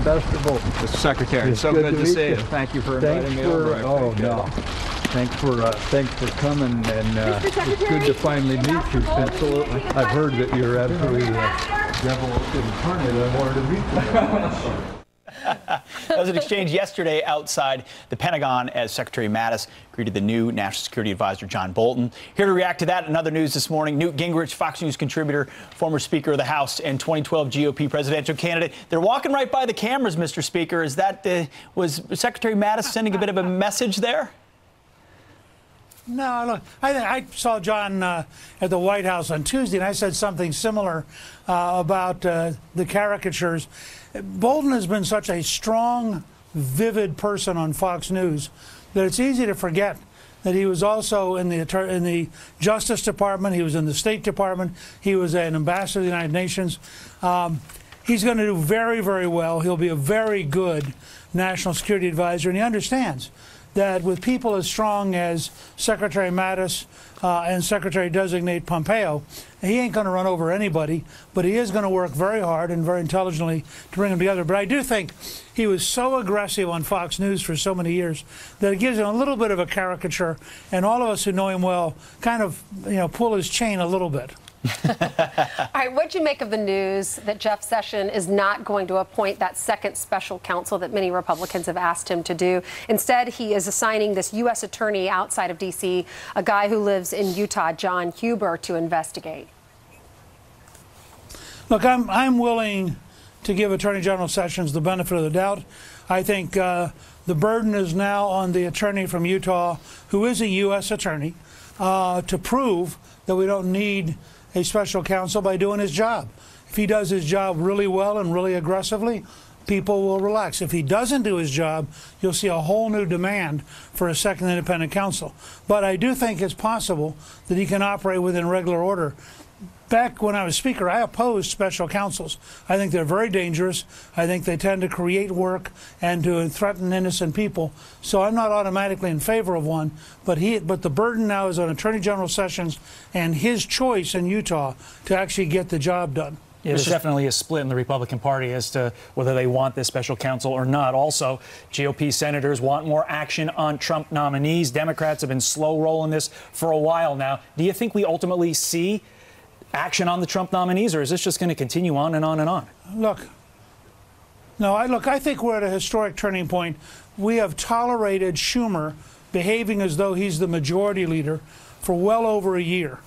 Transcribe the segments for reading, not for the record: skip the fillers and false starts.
best of both. Mr. Secretary, It's so good to see you. you. Thank you for inviting me over. Oh, no. Thanks for coming, and it's good to finally meet you. Absolutely. I've heard that you're absolutely devil incarnate. I wanted to meet you. There was an exchange yesterday outside the Pentagon as Secretary Mattis greeted the new National Security Advisor John Bolton. Here to react to that and other news this morning, Newt Gingrich, Fox News contributor, former Speaker of the House and 2012 GOP presidential candidate. They're walking right by the cameras, Mr. Speaker. Is that was Secretary Mattis sending a bit of a message there? No, look, I saw John at the White House on Tuesday, and I said something similar about the caricatures. Bolton has been such a strong, vivid person on Fox News that it's easy to forget that he was also in the Justice Department, he was in the State Department, he was an ambassador to the United Nations. He's going to do very, very well. He'll be a very good national security advisor, and he understands that with people as strong as Secretary Mattis and Secretary-designate Pompeo, he ain't going to run over anybody, but he is going to work very hard and very intelligently to bring them together. But I do think he was so aggressive on Fox News for so many years that it gives him a little bit of a caricature, and all of us who know him well kind of, pull his chain a little bit. All right, what'd you make of the news that Jeff Sessions is not going to appoint that second special counsel that many Republicans have asked him to do? Instead, he is assigning this U.S. attorney outside of D.C., a guy who lives in Utah, John Huber, to investigate. Look, I'm willing to give Attorney General Sessions the benefit of the doubt. I think the burden is now on the attorney from Utah, who is a U.S. attorney, to prove that we don't need a special counsel by doing his job. If he does his job really well and really aggressively, people will relax. If he doesn't do his job, you'll see a whole new demand for a second independent counsel. But I do think it's possible that he can operate within regular order. Back when I was Speaker, I opposed special counsels. I think they're very dangerous. I think they tend to create work and to threaten innocent people. So I'm not automatically in favor of one. But the burden now is on Attorney General Sessions and his choice in Utah to actually get the job done. Yeah, there's definitely a split in the Republican Party as to whether they want this special counsel or not. Also, GOP senators want more action on Trump nominees. Democrats have been slow rolling this for a while now. Do you think we ultimately see action on the Trump nominees, or is this just going to continue on and on and on? I think we're at a historic turning point. We have tolerated Schumer behaving as though he's the majority leader for well over a year.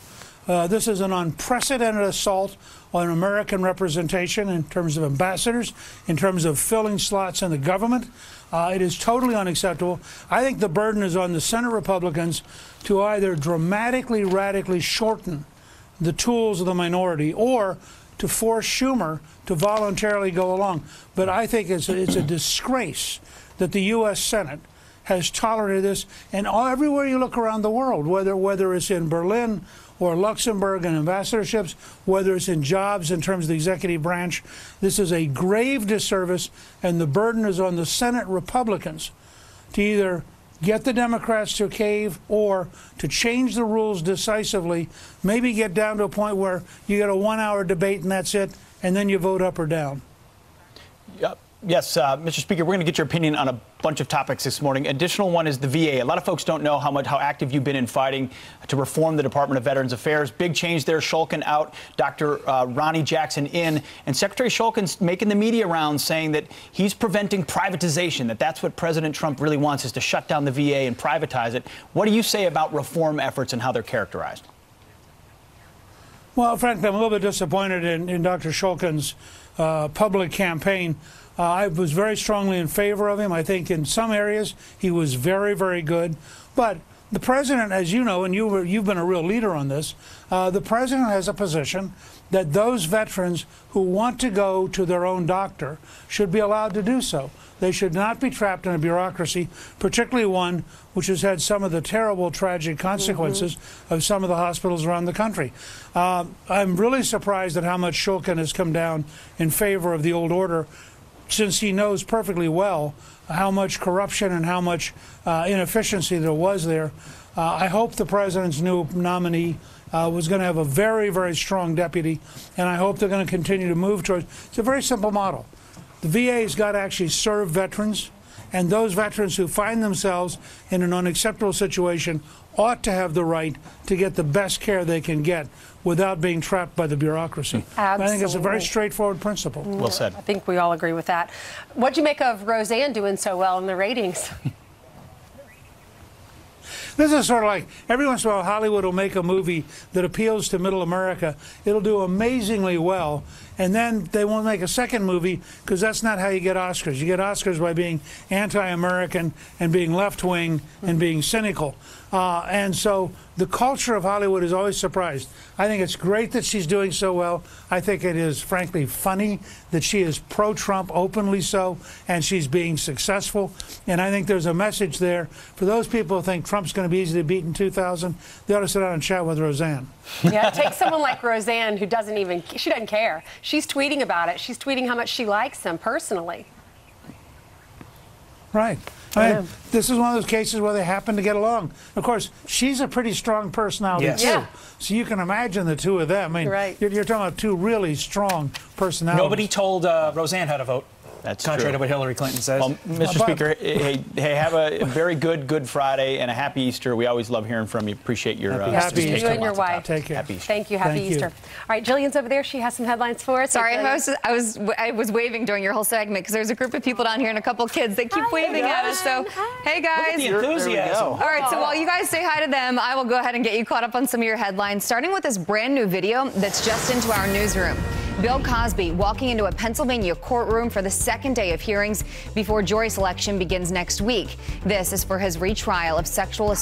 This is an unprecedented assault on American representation in terms of ambassadors, in terms of filling slots in the government. It is totally unacceptable. I think the burden is on the Senate Republicans to either dramatically, radically shorten the tools of the minority, or to force Schumer to voluntarily go along. But I think it's a disgrace that the U.S. Senate has tolerated this, and everywhere you look around the world, whether it's in Berlin or Luxembourg and ambassadorships, whether it's in jobs in terms of the executive branch, this is a grave disservice, and the burden is on the Senate Republicans to either get the Democrats to cave or to change the rules decisively, maybe get down to a point where you get a 1-hour debate and that's it, and then you vote up or down. Yep. Yes, Mr. Speaker, we're going to get your opinion on a bunch of topics this morning. Additional one is the VA. A lot of folks don't know how active you've been in fighting to reform the Department of Veterans Affairs. Big change there. Shulkin out, Dr. Ronnie Jackson in, and Secretary Shulkin's making the media rounds saying that he's preventing privatization, that's what President Trump really wants, is to shut down the VA and privatize it. What do you say about reform efforts and how they're characterized? Well, frankly, I'm a little bit disappointed in Dr. Shulkin's public campaign. I was very strongly in favor of him. I think in some areas he was very, very good. But the president, as you know, and you've been a real leader on this, the president has a position that those veterans who want to go to their own doctor should be allowed to do so. They should not be trapped in a bureaucracy, particularly one which has had some of the terrible, tragic consequences of some of the hospitals around the country. I'm really surprised at how much Shulkin has come down in favor of the old order, since he knows perfectly well how much corruption and how much inefficiency there was there. I hope the president's new nominee was going to have a very, very strong deputy, and I hope they're going to continue to move towards. It's a very simple model. The VA's got to actually serve veterans, and those veterans who find themselves in an unacceptable situation ought to have the right to get the best care they can get without being trapped by the bureaucracy. Absolutely. I think it's a very straightforward principle. Well said. I think we all agree with that. What'd you make of Roseanne doing so well in the ratings? This is sort of like every once in a while Hollywood will make a movie that appeals to middle America. It'll do amazingly well, and then they won't make a second movie because that's not how you get Oscars. You get Oscars by being anti-American and being left-wing and being cynical. And so the culture of Hollywood is always surprised. I think it's great that she's doing so well. I think it is, frankly, funny that she is pro-Trump, openly so, and she's being successful. And I think there's a message there for those people who think Trump's going to be easy to beat in 2000. They ought to sit down and chat with Roseanne. Yeah, take someone like Roseanne who she doesn't care. She's tweeting about it. She's tweeting how much she likes him personally. Right. I mean, this is one of those cases where they happen to get along. Of course, she's a pretty strong personality, yes. too. Yeah. So you can imagine the two of them. I mean, Right. you're talking about two really strong personalities. Nobody told Roseanne how to vote. That's contrary true. to what Hillary Clinton says. Well, Mr. Speaker, hey, have a very good Friday and a happy Easter. We always love hearing from you. Appreciate your happy you Easter. and your wife. Take care. Happy Easter. Thank you. Happy Thank you. Easter. All right, Jillian's over there. She has some headlines for us. Sorry, I was waving during your whole segment because there's a group of people down here and a couple kids. They keep waving at us. So, hey guys. Look at the enthusiasm. All right, so while you guys say hi to them, I will go ahead and get you caught up on some of your headlines, starting with this brand new video that's just into our newsroom. Bill Cosby walking into a Pennsylvania courtroom for the second day of hearings before jury selection begins next week. This is for his retrial of sexual assault.